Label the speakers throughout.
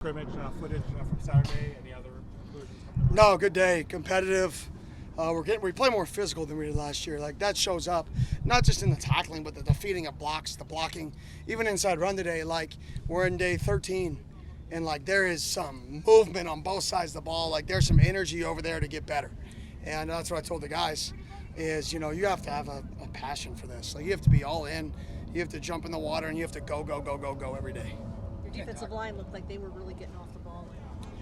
Speaker 1: Scrimmage footage from Saturday. Any other conclusions?
Speaker 2: No, good day. Competitive. We play more physical than we did last year. Like that shows up, not just in the tackling, but the defeating of blocks, the blocking, even inside run today. Like we're in day 13, and like there is some movement on both sides of the ball. Like there's some energy over there to get better, and that's what I told the guys. Is you have to have a passion for this. Like you have to be all in. You have to jump in the water, and you have to go every day.
Speaker 3: Your defensive line looked like they were really getting off the ball.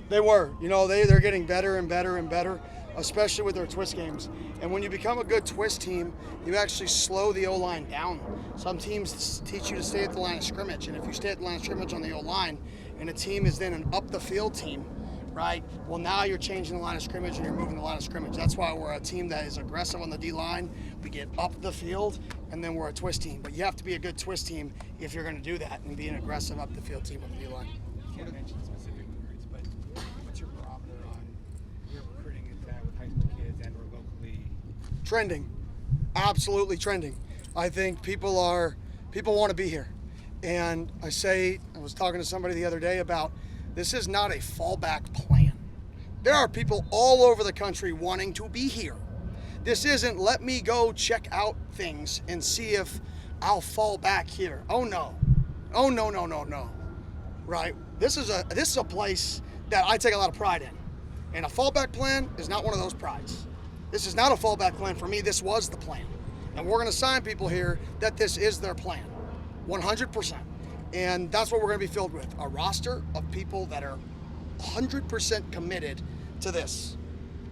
Speaker 2: They were. They're getting better and better and better, especially with their twist games. And when you become a good twist team, you actually slow the O-line down. Some teams teach you to stay at the line of scrimmage, and if you stay at the line of scrimmage on the O-line, and a team is then an up-the-field team, right? Well, now you're changing the line of scrimmage and you're moving the line of scrimmage. That's why we're a team that is aggressive on the D-line. We get up the field, and then we're a twist team. But you have to be a good twist team if you're going to do that and be an aggressive up-the-field team on the D-line.
Speaker 1: You can't mention specific words, but what's your barometer on your recruiting with high school kids and or locally?
Speaker 2: Trending. Absolutely trending. I think people want to be here. And I was talking to somebody the other day about this is not a fallback plan. There are people all over the country wanting to be here. This isn't let me go check out things and see if I'll fall back here. Oh no. Oh no. Right? This is a place that I take a lot of pride in. And a fallback plan is not one of those prides. This is not a fallback plan for me. This was the plan. And we're going to sign people here that this is their plan. 100%. And that's what we're going to be filled with. A roster of people that are 100% committed to this,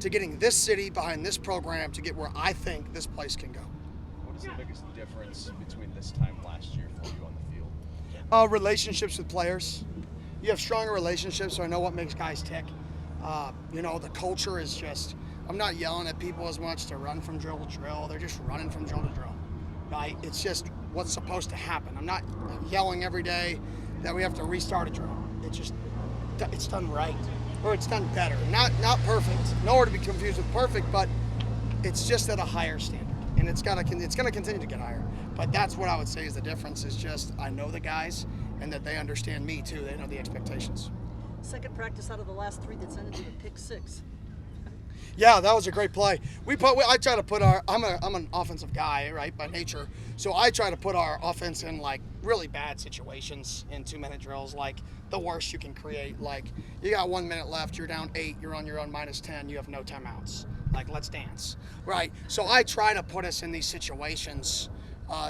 Speaker 2: to getting this city behind this program to get where I think this place can go.
Speaker 4: What is the biggest difference between this time last year for you on the field?
Speaker 2: Relationships with players. You have stronger relationships, so I know what makes guys tick. The culture is just, I'm not yelling at people as much to run from drill to drill. They're just running from drill to drill. Right? It's just what's supposed to happen. I'm not yelling every day that we have to restart a drill. It's done right, or it's done better. Not perfect. Nowhere to be confused with perfect, but it's just at a higher standard, and it's going to continue to get higher. But that's what I would say is the difference. Is just I know the guys, and that they understand me too. They know the expectations.
Speaker 3: Second practice out of the last three that's ended with a pick six.
Speaker 2: Yeah, that was a great play. I try to put I'm an offensive guy, right, by nature. So I try to put our offense in like really bad situations in 2-minute drills, like the worst you can create. Like you got 1 minute left, you're down 8, you're on your own -10, you have no timeouts. Like let's dance, right? So I try to put us in these situations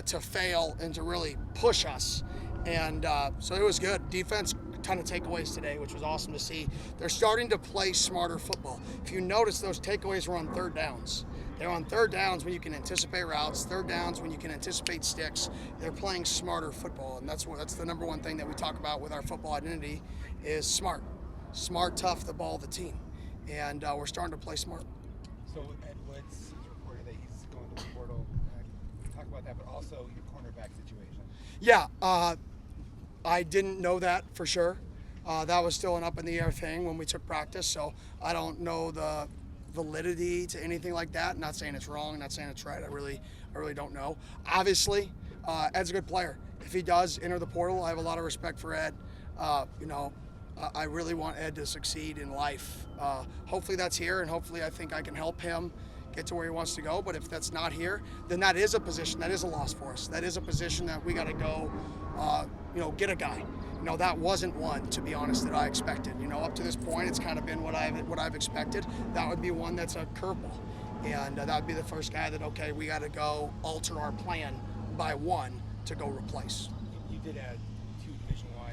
Speaker 2: to fail and to really push us. And so it was good. Defense, ton of takeaways today, which was awesome to see. They're starting to play smarter football. If you notice, those takeaways were on third downs. They're on third downs when you can anticipate routes, third downs when you can anticipate sticks. They're playing smarter football, and that's the number one thing that we talk about with our football identity is smart. Smart, tough, the ball, the team. And we're starting to play smart.
Speaker 1: So Ed Woods, he's reported that he's going to the portal. Talk about that, but also your cornerback situation.
Speaker 2: Yeah, I didn't know that for sure. That was still an up in the air thing when we took practice, so I don't know the validity to anything like that. Not saying it's wrong, not saying it's right. I really don't know. Obviously, Ed's a good player. If he does enter the portal, I have a lot of respect for Ed. I really want Ed to succeed in life. Hopefully that's here, and hopefully I think I can help him get to where he wants to go. But if that's not here, then that is a position, that is a loss for us. That is a position that we got to go, get a guy. That wasn't one, to be honest, that I expected. Up to this point, it's kind of been what I've expected. That would be one that's a curveball, and that would be the first guy that we got to go alter our plan by one to go replace.
Speaker 1: You did add 2 Division I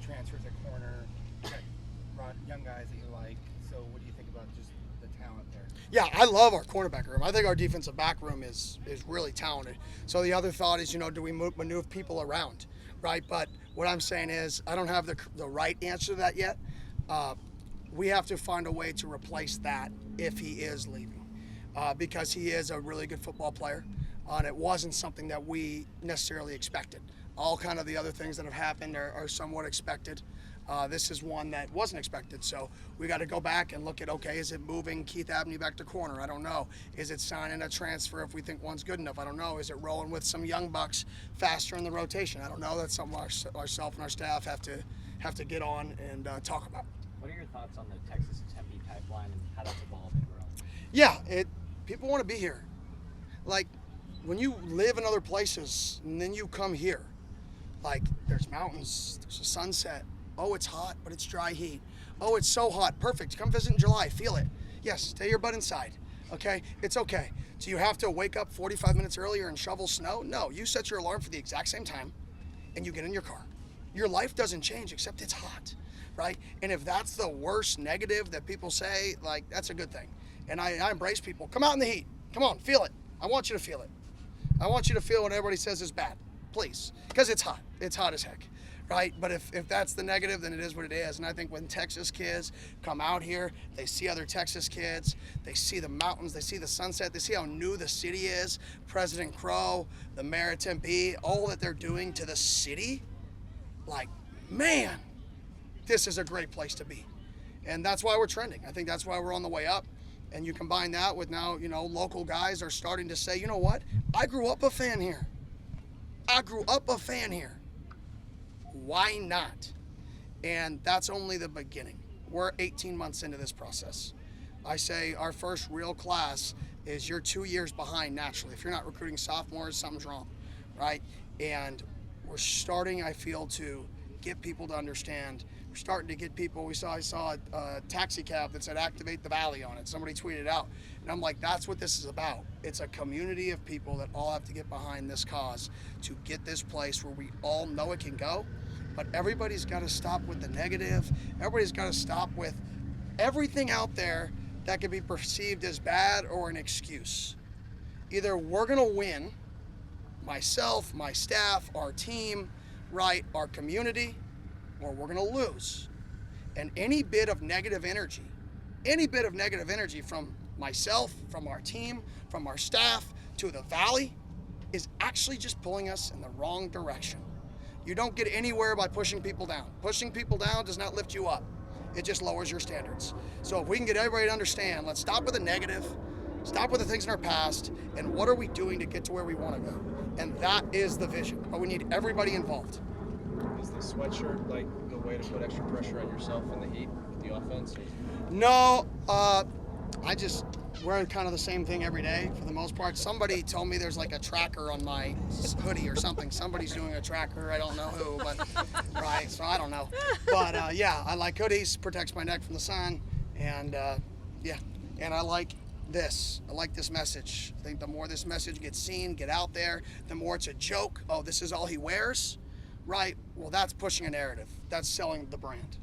Speaker 1: transfers at corner. You got young guys that you like. So what do you think about just the talent there?
Speaker 2: Yeah, I love our cornerback room. I think our defensive back room is really talented. So the other thought is, do we maneuver people around, right? But what I'm saying is I don't have the right answer to that yet. We have to find a way to replace that if he is leaving, because he is a really good football player, and it wasn't something that we necessarily expected. All kind of the other things that have happened are somewhat expected. This is one that wasn't expected, so we got to go back and look at, is it moving Keith Abney back to corner? I don't know. Is it signing a transfer if we think one's good enough? I don't know. Is it rolling with some young bucks faster in the rotation? I don't know. That's something ourselves and our staff have to have to get on and talk about.
Speaker 5: What are your thoughts on the Texas to Tempe pipeline and how that's evolved and grown?
Speaker 2: Yeah, people want to be here. Like, when you live in other places and then you come here, like, there's mountains, there's a sunset. Oh, it's hot, but it's dry heat. Oh, it's so hot. Perfect. Come visit in July. Feel it. Yes, stay your butt inside. Okay? It's okay. Do you have to wake up 45 minutes earlier and shovel snow? No, you set your alarm for the exact same time and you get in your car. Your life doesn't change except it's hot, right? And if that's the worst negative that people say, like, that's a good thing. And I embrace people. Come out in the heat. Come on, feel it. I want you to feel it. I want you to feel what everybody says is bad, please, because it's hot. It's hot as heck, right? But if that's the negative, then it is what it is. And I think when Texas kids come out here, they see other Texas kids, they see the mountains, they see the sunset, they see how new the city is, President Crow, the mayor of Tempe, all that they're doing to the city, like, man, this is a great place to be. And that's why we're trending. I think that's why we're on the way up. And you combine that with now, local guys are starting to say, you know what? I grew up a fan here. I grew up a fan here. Why not? And that's only the beginning. We're 18 months into this process. I say our first real class is you're 2 years behind naturally. If you're not recruiting sophomores, something's wrong, right? And we're starting, I feel, to get people to understand. We're starting to get people. I saw a taxi cab that said "Activate the Valley" on it. Somebody tweeted out, and I'm like, that's what this is about. It's a community of people that all have to get behind this cause to get this place where we all know it can go. But everybody's got to stop with the negative. Everybody's got to stop with everything out there that can be perceived as bad or an excuse. Either we're gonna win, myself, my staff, our team, right, our community, or we're gonna lose. And any bit of negative energy from myself, from our team, from our staff to the valley is actually just pulling us in the wrong direction. You don't get anywhere by pushing people down. Pushing people down does not lift you up. It just lowers your standards. So if we can get everybody to understand, let's stop with the negative, stop with the things in our past, and what are we doing to get to where we want to go? And that is the vision. But we need everybody involved.
Speaker 4: Is the sweatshirt like the way to put extra pressure on yourself in the heat with the offense?
Speaker 2: No, I just wear kind of the same thing every day for the most part. Somebody told me there's like a tracker on my hoodie or something. Somebody's doing a tracker. I don't know who, but right. So I don't know. But yeah, I like hoodies. Protects my neck from the sun, and yeah, and I like this. I like this message. I think the more this message gets seen, get out there, the more it's a joke. Oh, this is all he wears, right? Well, that's pushing a narrative. That's selling the brand.